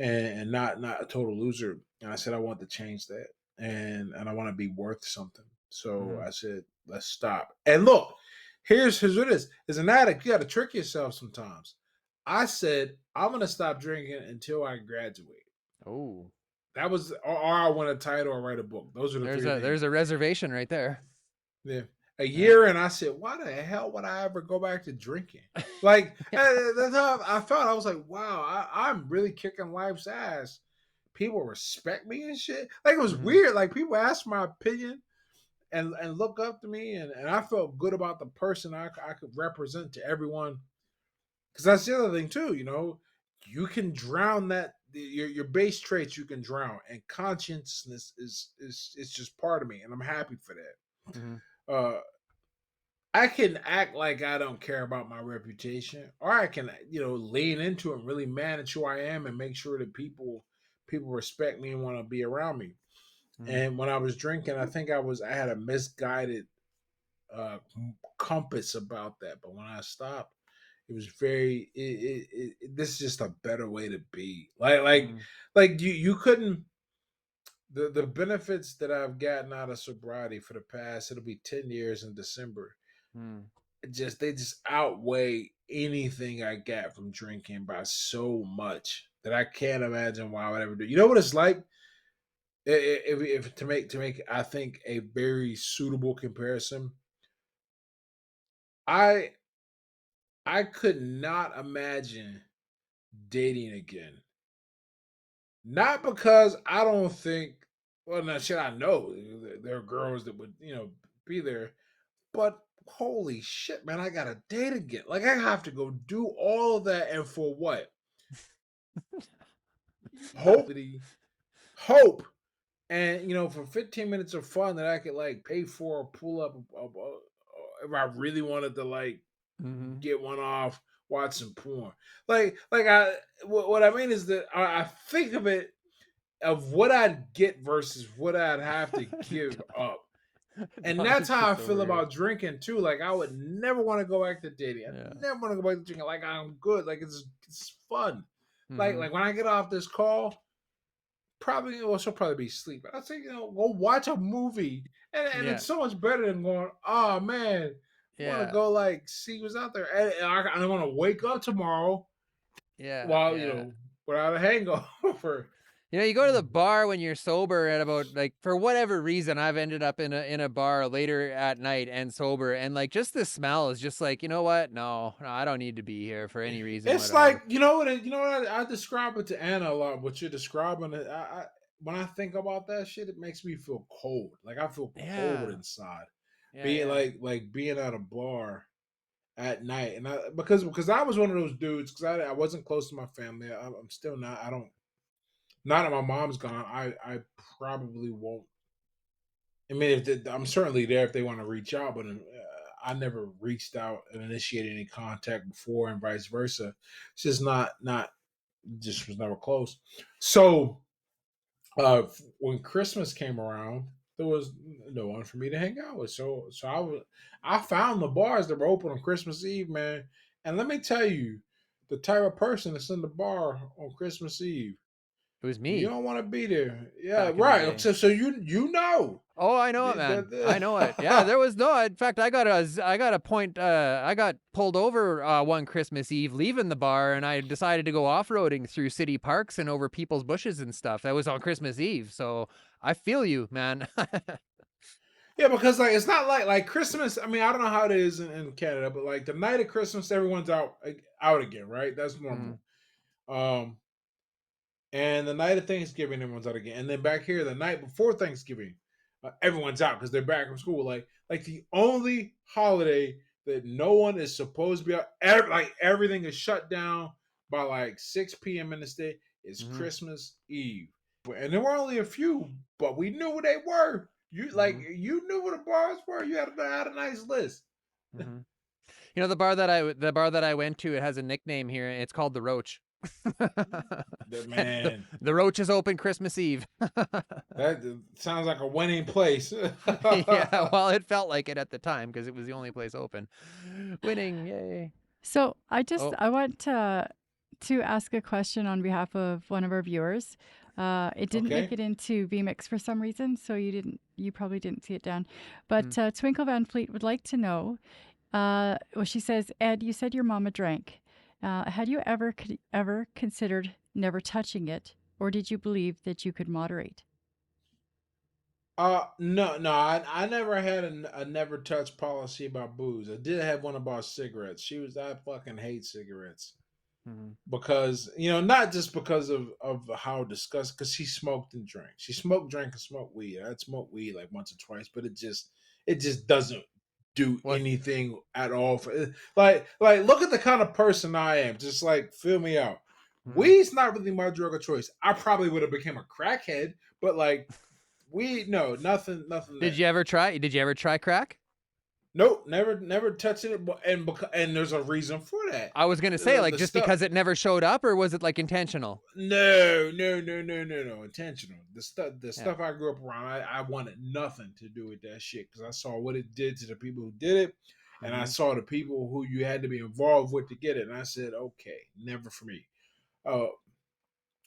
And not a total loser. And I said I want to change that, and I want to be worth something. So Hmm. I said, let's stop. And look, here's what it is. As an addict, you got to trick yourself sometimes. I said I'm gonna stop drinking until I graduate. Oh, That was, or I want a title or write a book. Those are the three there's things. a reservation right there. Yeah. A Yeah. year, and I said, why the hell would I ever go back to drinking? Like, Yeah. that's how I felt. I was like, wow, I'm really kicking life's ass. People respect me and shit. Like, it was Hmm. weird. Like, people ask my opinion and look up to me, and I felt good about the person I could represent to everyone. Because that's the other thing too. You can drown your base traits. You can drown, and consciousness is just part of me, and I'm happy for Hmm. that. I can act like I don't care about my reputation, or I can, lean into it and really manage who I am and make sure that people respect me and want to be around me. Hmm. And when I was drinking, I had a misguided uh, compass about that. But when I stopped, it was very. This is just a better way to be. Hmm. Like you couldn't. The benefits that I've gotten out of sobriety for the past, it'll be 10 years in December, Hmm. they just outweigh anything I got from drinking by so much that I can't imagine why I would ever do. You know what it's like? If to make I think a very suitable comparison, I I could not imagine dating again. Not because I don't think, well, now shit, I know there are girls that would be there, but holy shit, man, I gotta date again. Like, I have to go do all of that, and for what? Hope, hope, and for 15 minutes of fun that I could like pay for or pull up if I really wanted to like Hmm. get one off, watch some porn. What I mean is that I think of it of what I'd get versus what I'd have to give up. And Don't that's get how I feel sober here. about drinking too. Like I would never want to go back to dating. I Yeah. never want to go back to drinking. Like I'm good. Like it's fun. Mhm. Like when I get off this call, probably she'll probably be asleep. I say, go watch a movie, and Yeah. it's so much better than going. Oh man, I want to Yeah. go like see what's out there, and I want to wake up tomorrow Yeah. while Yeah. without a hangover. You go to the bar when you're sober at about like for whatever reason I've ended up in a bar later at night and sober and like just the smell is just like, you know what? No, I don't need to be here for any reason It's whatever. like you know what I describe it to Anna a lot. What you're describing, when I think about that shit, it makes me feel cold. Like I feel cold Yeah. inside. Yeah, Being yeah. like being at a bar at night, and because I was one of those dudes because I wasn't close to my family. I'm still not. I don't. Now that my mom's gone, I probably won't. I mean, I'm certainly there if they want to reach out, but I never reached out and initiated any contact before, and vice versa. It's just not just was never close. So when Christmas came around, there was no one for me to hang out with. So I found the bars that were open on Christmas Eve, man. And let me tell you, the type of person that's in the bar on Christmas Eve, It was you me don't want to be there. Yeah, back in the right. day. So you know. Oh, I know it, man. I know it. Yeah, there was no. In fact, I got a point. I got pulled over one Christmas Eve leaving the bar, and I decided to go off roading through city parks and over people's bushes and stuff. That was on Christmas Eve, so I feel you, man. Yeah, because like it's not like Christmas. I mean, I don't know how it is in Canada, but like the night of Christmas, everyone's out again, right? That's Mm, normal. Um, and the night of Thanksgiving, everyone's out again. And then back here, the night before Thanksgiving, everyone's out because they're back from school. Like the only holiday that no one is supposed to be out, like everything is shut down by like 6 p.m. in the state is mhm, Christmas Eve. And there were only a few, but we knew who they were. mhm, You knew what the bars were. You had a nice list. mhm. The bar that I went to, it has a nickname here. It's called the Roach. the, Man, the Roach is open Christmas Eve. that sounds like a winning place. Yeah, well, it felt like it at the time because it was the only place open. Winning, yay! So Oh, I want to ask a question on behalf of one of our viewers. It didn't make Okay. it into VMix for some reason, so you probably didn't see it down. But mm. Twinkle Van Fleet would like to know. Well, she says, Ed, you said your mama drank. Had you ever considered never touching it, or did you believe that you could moderate? No, I never had a never touch policy about booze. I did have one about cigarettes. I fucking hate cigarettes Mhm, because not just because of how disgusting. Because she smoked and drank. She smoked, drank, and smoked weed. I'd smoke weed like once or twice, but it just doesn't do what? anything at all for like look at the kind of person I am. Just like feel me out. Mhm. Weed's not really my drug of choice. I probably would have become a crackhead, but like weed, no, nothing Did there. you ever try? Did you ever try crack? Nope, never touching it. And there's a reason for that. I was gonna say, The, like, the just stuff. because it never showed up, or was it like intentional? No, intentional. The Yeah. stuff I grew up around, I wanted nothing to do with that shit because I saw what it did to the people who did it, and I Mm-hmm. saw the people who you had to be involved with to get it, and I said, okay, never for me. Uh,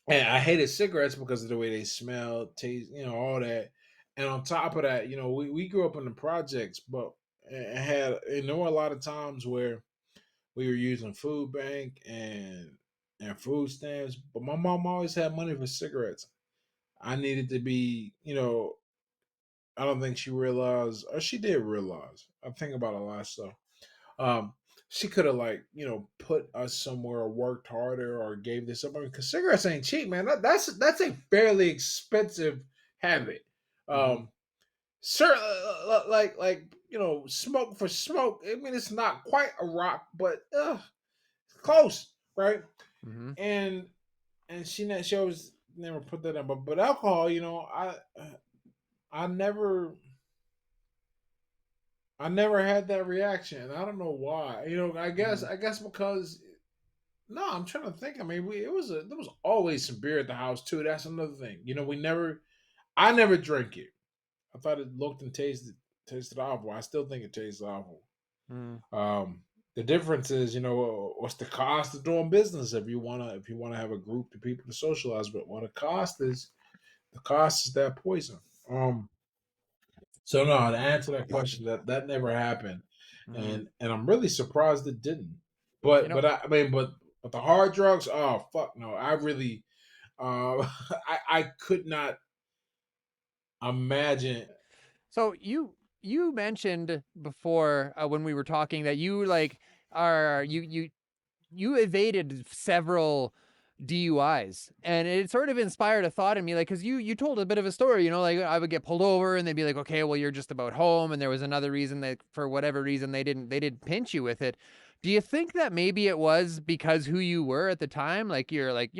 and I hated cigarettes because of the way they smell, taste, all that. And on top of that, we grew up in the projects, but there were a lot of times where we were using food bank and food stamps, but my mom always had money for cigarettes. I needed to be, I don't think she realized, or she did realize. I think about a lot of stuff. Um, she could have put us somewhere or worked harder or gave this up. I mean, because cigarettes ain't cheap, man. That's a fairly expensive habit. Mm-hmm. Um, Certainly, smoke for smoke. I mean, it's not quite a rock, but close, right? Mm-hmm. And she always never put that in. But alcohol, I never had that reaction. I don't know why. Mm-hmm. I guess because no, I'm trying to think. I mean, there was always some beer at the house too. That's another thing. I never drank it. I thought it looked and tasted awful. I still think it tastes awful. Mm. The difference is, what's the cost of doing business if you wanna have a group of people to socialize with? Well, the cost is that poison. So no, to answer that question, that never happened, Mm. and I'm really surprised it didn't. You know, But the hard drugs, oh fuck no, I really, I could not imagine. so you mentioned before when we were talking that you like are you evaded several DUIs, and it sort of inspired a thought in me, like, because you told a bit of a story, like I would get pulled over and they'd be like, okay, well, you're just about home, and there was another reason that for whatever reason they didn't pinch you with it. Do you think that maybe it was because who you were at the time? Like you're like,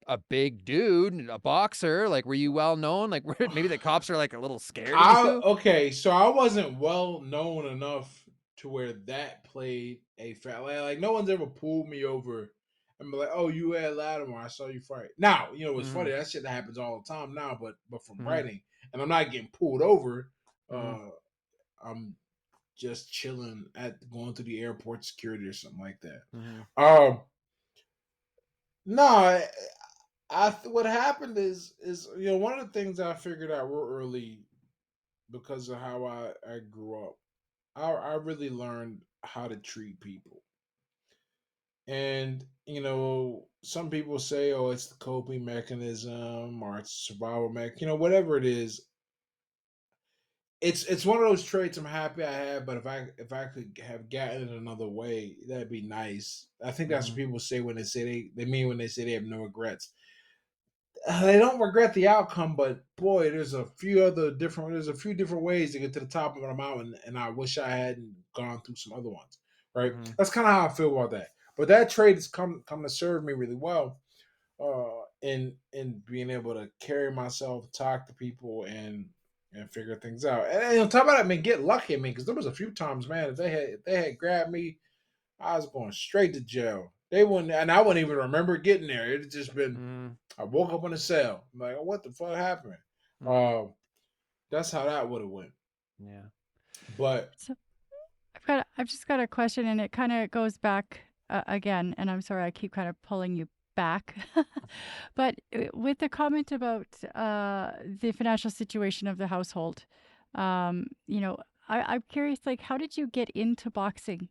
a big dude, a boxer. Like, were you well known? Like, maybe the cops are like a little scared of you? Okay, so I wasn't well known enough to where that played a fact. Like no one's ever pulled me over and be like, "Oh, you had Latimore. I saw you fight." Now, it's Mm-hmm. funny that shit happens all the time now, but from Mm-hmm. writing, and I'm not getting pulled over. Mm-hmm. I'm just chilling at going to the airport security or something like that. Mm-hmm. No, what happened is one of the things I figured out real early because of how I grew up. I really learned how to treat people. And, some people say, oh, it's the coping mechanism or it's survival mechanism, whatever it is. It's one of those traits I'm happy I have, but if I could have gotten it another way, that'd be nice. I think that's what Mm-hmm. people say when they say they mean when they say they have no regrets. They don't regret the outcome, but boy, there's a few different ways to get to the top of the mountain, and I wish I hadn't gone through some other ones. Right? Mm-hmm. That's kind of how I feel about that. But that trait has come to serve me really well, in being able to carry myself, talk to people, and figure things out. And on top of that, get lucky. Because there was a few times, man, if they had grabbed me, I was going straight to jail. They wouldn't, and I wouldn't even remember getting there. It had just been. Mm-hmm. I woke up in a cell. I'm like, what the fuck happened? Mm-hmm. That's how that would have went. Yeah. But So I've just got a question, and it kind of goes back again. And I'm sorry, I keep kind of pulling you back, but with the comment about the financial situation of the household, I'm curious, like, how did you get into boxing?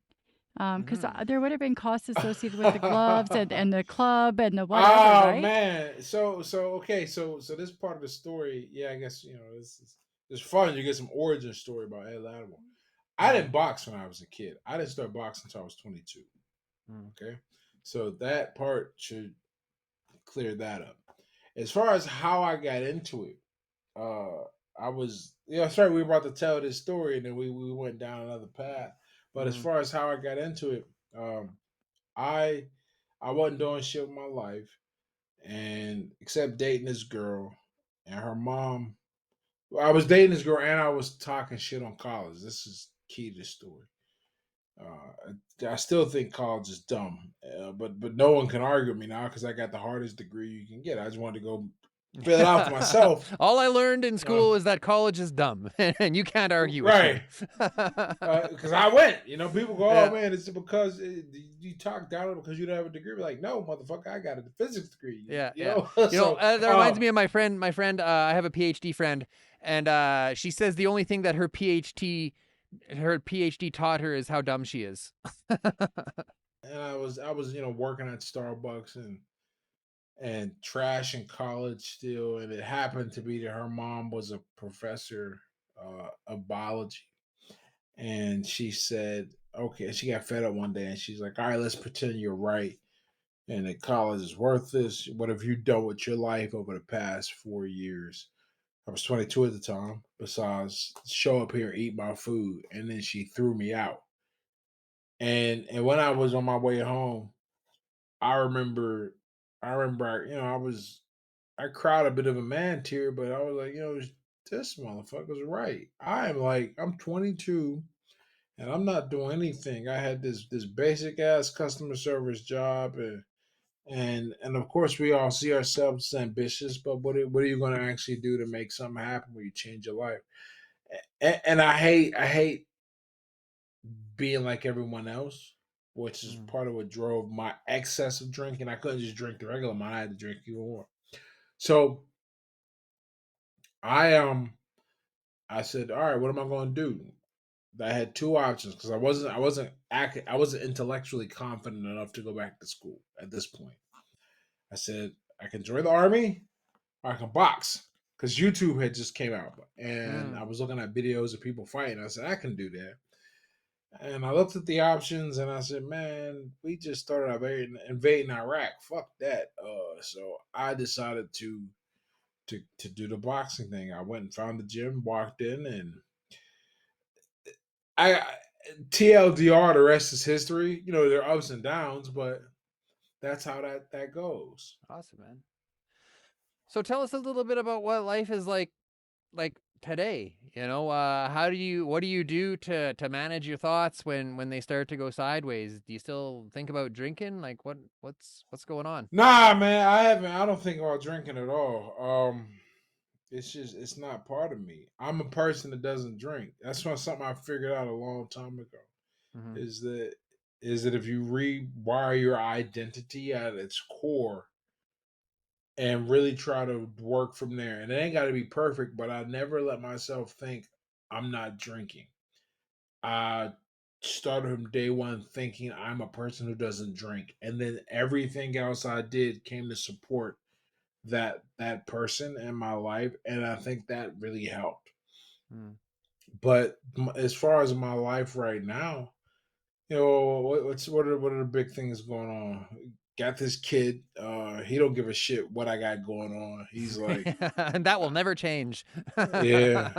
Because there would have been costs associated with the gloves and the club and the whatever, oh right? man, so okay, so this part of the story, yeah, I guess it's fun. You get some origin story about Ed Latimore. I didn't box when I was a kid. I didn't start boxing until I was 22. Okay, so that part should clear that up. As far as how I got into it, I was sorry, we were about to tell this story and then we went down another path. But as Mm-hmm. far as how I got into it, I I wasn't doing shit with my life and except dating this girl and her mom. Well, I was dating this girl and I was talking shit on college. This is key to the story. I still think college is dumb, but no one can argue with me now because I got the hardest degree you can get. I just wanted to go fill it out for myself. All I learned in You know, school is that college is dumb, and you can't argue with me. right? Because I went. People go, "Oh Yeah. man, it's because you talk down because you don't have a degree." Like, no, motherfucker, I got a physics degree. Yeah, You yeah. know. That reminds me of my friend. My friend, I have a PhD friend, and she says the only thing that her PhD taught her is how dumb she is. And I was working at Starbucks and trash in college still, and it happened to be that her mom was a professor of biology, and she said, okay, she got fed up one day, and she's like, all right, let's pretend you're right, and that college is worthless. What have you done with your life over the past 4 years? I was 22 at the time. Besides, show up here, eat my food, and then she threw me out. And when I was on my way home, I remember, I cried a bit of a man tear, but I was like, this motherfucker's right. I'm 22 and I'm not doing anything. I had this basic ass customer service job, and of course we all see ourselves as ambitious, but what are you going to actually do to make something happen when you change your life? And I hate being like everyone else, which is Mm. part of what drove my excess of drinking. I couldn't just drink the regular amount; I had to drink even more. So I I said, all right, what am I going to do? I had two options because I wasn't intellectually confident enough to go back to school at this point. I said I can join the army or I can box because YouTube had just came out and I Mm. was looking at videos of people fighting. I said I can do that. And I looked at the options and I said, man, we just started invading Iraq. Fuck that. So I decided to do the boxing thing. I went and found the gym, walked in, and I TLDR. The rest is history. You know, there are ups and downs, but that's how that goes. Awesome, man. So tell us a little bit about what life is like today. What do you do to manage your thoughts when they start to go sideways? Do you still think about drinking? Like what's going on? Nah, man, I haven't. I don't think about drinking at all. It's not part of me. I'm a person that doesn't drink. That's not something I figured out a long time ago. Mm-hmm. Is that if you rewire your identity at its core and really try to work from there, and it ain't got to be perfect, but I never let myself think I'm not drinking. I started from day one thinking I'm a person who doesn't drink, and then everything else I did came to support that person in my life, and I think that really helped. Mm. But as far as my life right now, you know, what are the big things going on? Got this kid. He don't give a shit what I got going on. He's like, And that will never change. yeah,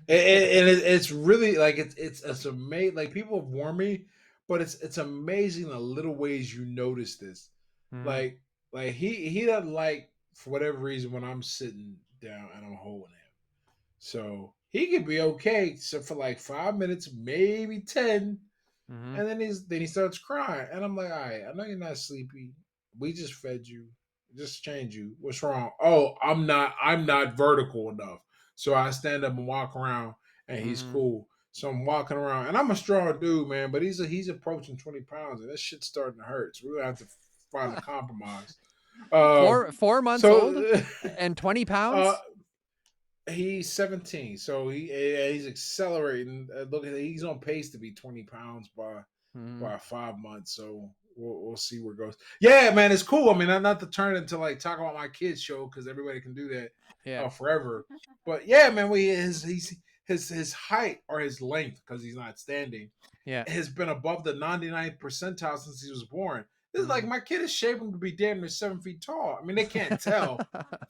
it's really like it's amazing. Like people have warned me, but it's amazing the little ways you notice this. Mm. Like he doesn't like for whatever reason when I'm sitting down and I'm holding him. So he could be okay so for like 5 minutes, maybe 10, Mm-hmm. and then he starts crying. And I'm like, all right, I know you're not sleepy. We just fed you. Just change you. What's wrong? Oh, I'm not vertical enough. So I stand up and walk around and he's Mm-hmm. cool. So I'm walking around and I'm a strong dude, man, but he's approaching 20 pounds and this shit's starting to hurt. So we're gonna have to find a compromise. Um Four months old so and 20 uh pounds? he's 17, so he's accelerating. Look at he's on pace to be 20 pounds Mm. by 5 months. So we'll see where it goes. Yeah, man, it's cool. I mean, not to turn into like talk about my kids show because everybody can do that Yeah. forever. But yeah, man, his height or his length because he's not standing Yeah. has been above the 99th percentile since he was born. This is like Mm. my kid is shaping to be damn near 7 feet tall. I mean, they can't tell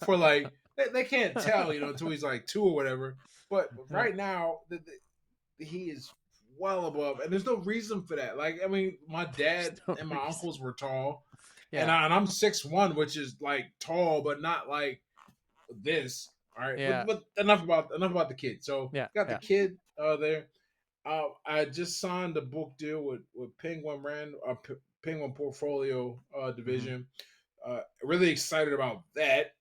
for like they can't tell, until he's like two or whatever. But right now, he is well above, and there's no reason for that. Like, I mean, my There's dad no and my reason. uncles were tall, and Yeah. I'm 6'1", which is like tall, but not like this. All right, Yeah. but enough about the kid. So Yeah. got the Yeah. kid there. I just signed a book deal with Penguin Portfolio Mm-hmm. division. Really excited about that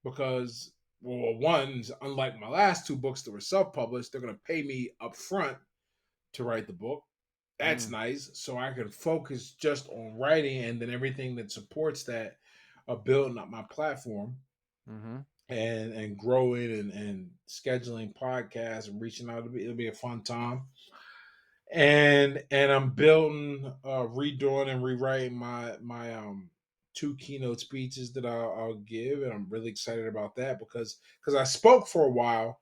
because, well, one, unlike my last two books that were self-published, they're going to pay me up front to write the book. That's Mm. nice, so I can focus just on writing and then everything that supports that, building up my platform Mm-hmm. and growing and scheduling podcasts and reaching out. It'll be a fun time. And I'm building, redoing and rewriting my two keynote speeches that I'll give, and I'm really excited about that because I spoke for a while,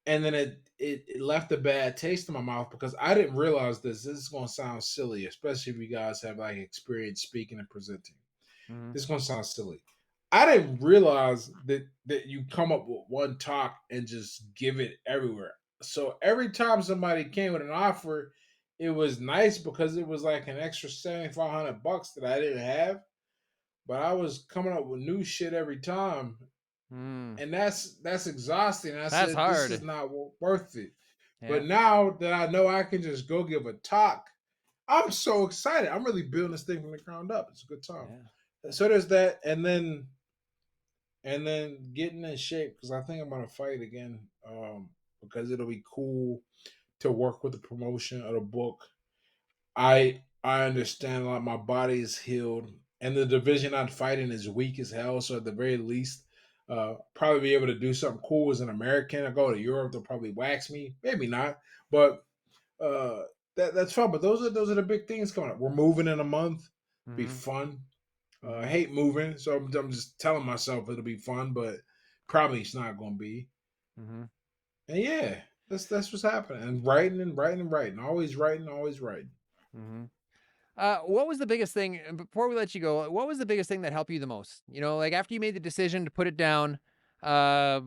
and then it left a bad taste in my mouth because I didn't realize this. This is going to sound silly, especially if you guys have like experience speaking and presenting. Mm-hmm. This is going to sound silly. I didn't realize that you come up with one talk and just give it everywhere. So every time somebody came with an offer, it was nice because it was like an extra $7,500 that I didn't have. But I was coming up with new shit every time, Mm. and that's exhausting. And I That's said this is hard. not worth it. Yeah. But now that I know I can just go give a talk, I'm so excited. I'm really building this thing from the ground up. It's a good time. Yeah. So there's that, and then and then getting in shape because I think I'm gonna fight again. Because it'll be cool to work with the promotion of the book. I understand like my body is healed, and the division I'm fighting is weak as hell. So at the very least, probably be able to do something cool as an American. I go to Europe, they'll probably wax me, maybe not, but uh, that's fun. But those are the big things coming up. We're moving in a month, be Mm-hmm. fun. I Mm-hmm. hate moving, so I'm just telling myself it'll be fun, but probably it's not going to be. Mm-hmm. And yeah, that's what's happening. And writing and writing and writing, always writing, always writing. Mm-hmm. What was the biggest thing before we let you go? What was the biggest thing that helped you the most? You know, like after you made the decision to put it down, uh,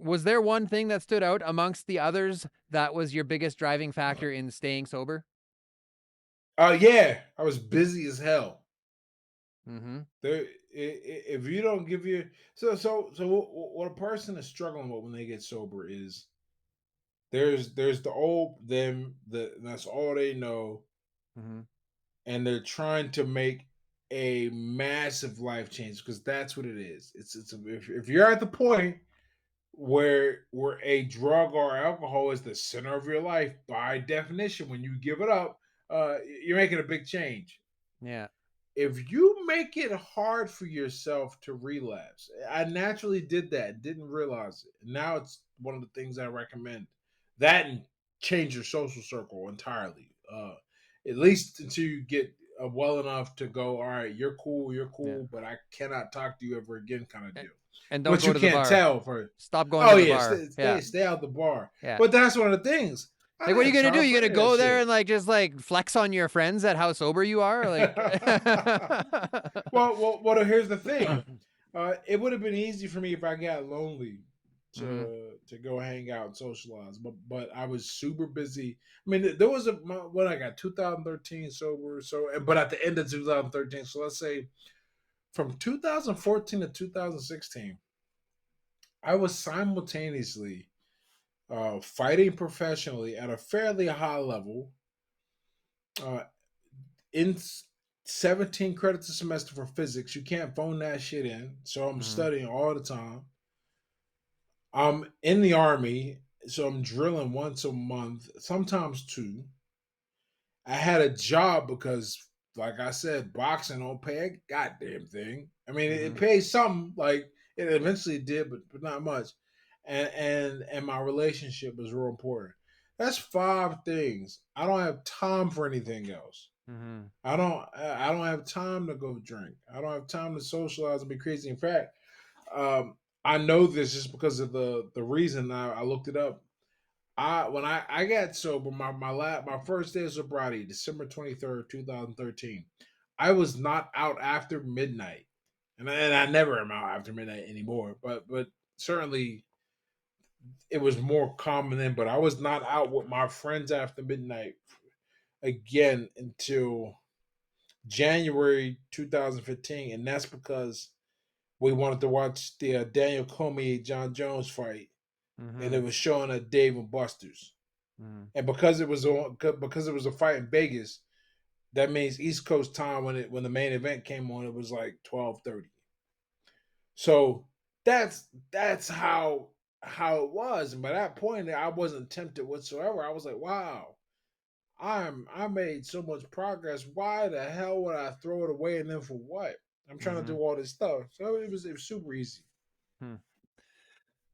was there one thing that stood out amongst the others that was your biggest driving factor in staying sober? Yeah, I was busy as hell. Mm-hmm. There, if you don't give your so what a person is struggling with when they get sober is there's the old them that's all they know, Mm-hmm. and they're trying to make a massive life change because that's what it is. If you're at the point where a drug or alcohol is the center of your life, by definition, when you give it up, you're making a big change. Yeah. If you make it hard for yourself to relapse, I naturally did that, didn't realize it. Now it's one of the things I recommend. That and change your social circle entirely. At least until you get well enough to go, all right, you're Yeah. cool, but I cannot talk to you ever again, kind of deal. And don't But go you to the can't bar. tell for. Stop going Oh to the yeah, bar. Yeah. stay out the bar. Yeah. But that's one of the things. I Like, what are you don't gonna have do? time You for gonna any of that go there shit. and like just like flex on your friends at how sober you are? Like, well, here's the thing. It would have been easy for me if I got lonely Mhm. to go hang out and socialize, but I was super busy. I mean, there was when I got 2013 sober, but at the end of 2013, so let's say from 2014 to 2016, I was simultaneously fighting professionally at a fairly high level, uh, in 17 credits a semester for physics. You can't phone that shit in. So I'm Mhm. studying all the time. I'm in the army, so I'm drilling once a month, sometimes two. I had a job because, like I said, boxing don't pay a goddamn thing. I mean, it Mhm. pays something, like it eventually did, but not much. And my relationship was real important. That's five things. I don't have time for anything else. Mhm. I don't have time to go drink. I don't have time to socialize and be crazy. In fact, I know this just because of the reason I looked it up. When I got sober, my first day of sobriety, December 23rd, 2013. I was not out after midnight, and I never am out after midnight anymore. But certainly it was more common then. But I was not out with my friends after midnight again until January 2015, and that's because we wanted to watch the Daniel Cormier John Jones fight, and it Mhm. was showing at Dave and Buster's. Mhm. And because it was a fight in Vegas, that means East Coast time when the main event came on, it was like 12:30. So that's how it was. And by that point, I wasn't tempted whatsoever. I was like, wow, I made so much progress. Why the hell would I throw it away and then for what? I'm trying to do Mhm. all this stuff. So it was super easy. Hmm.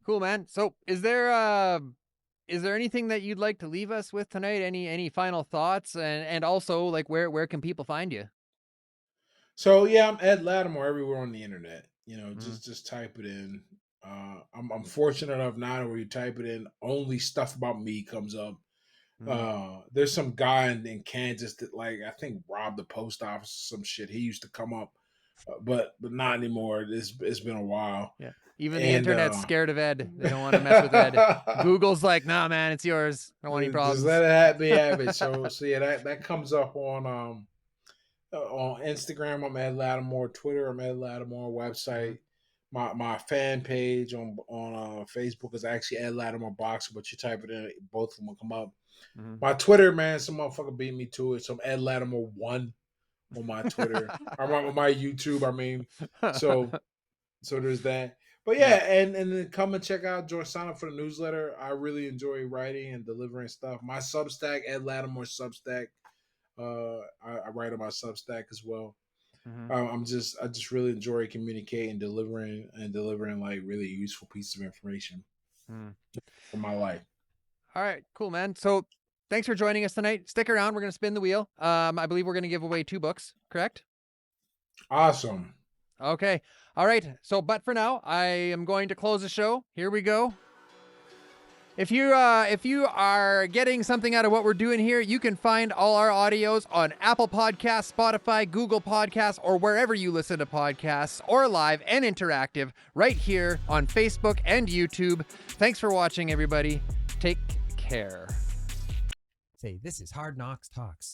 Cool, man. So, is there anything that you'd like to leave us with tonight? Any final thoughts? And also, like, where can people find you? So yeah, I'm Ed Latimore everywhere on the internet. Mhm. Just type it in. I'm fortunate enough now where you type it in, only stuff about me comes up. Mhm. There's some guy in Kansas that like I think robbed the post office or some shit. He used to come up, but not anymore. It's been a while, Yeah. Even the and internet's scared of Ed. They don't want to mess with Ed. Google's like, nah, man, it's yours. I don't want any just problems. let it be habit. So yeah, that comes up on Instagram. I'm Ed Latimore. Twitter, I'm Ed Latimore. Mhm. Website, my fan page on Facebook is actually Ed Latimore Boxer, but you type it in, both of them will come up. Mhm. My Twitter, man, some motherfucker beat me to it. So I'm Ed Latimore one on my Twitter or my YouTube. I mean, so there's that. But yeah, and then come and check out, sign up for the newsletter. I really enjoy writing and delivering stuff. My Substack, Ed Latimore Substack. I write about Substack as well. I just really enjoy communicating, delivering like really useful pieces of information for my life. All right, cool, man. So thanks for joining us tonight. Stick around. We're going to spin the wheel. I believe we're going to give away 2 books, correct? Awesome. Okay. All right. So, but for now, I am going to close the show. Here we go. If you are getting something out of what we're doing here, you can find all our audios on Apple Podcasts, Spotify, Google Podcasts, or wherever you listen to podcasts, or live and interactive right here on Facebook and YouTube. Thanks for watching, everybody. Take care. Say, this is Hard Knocks Talks.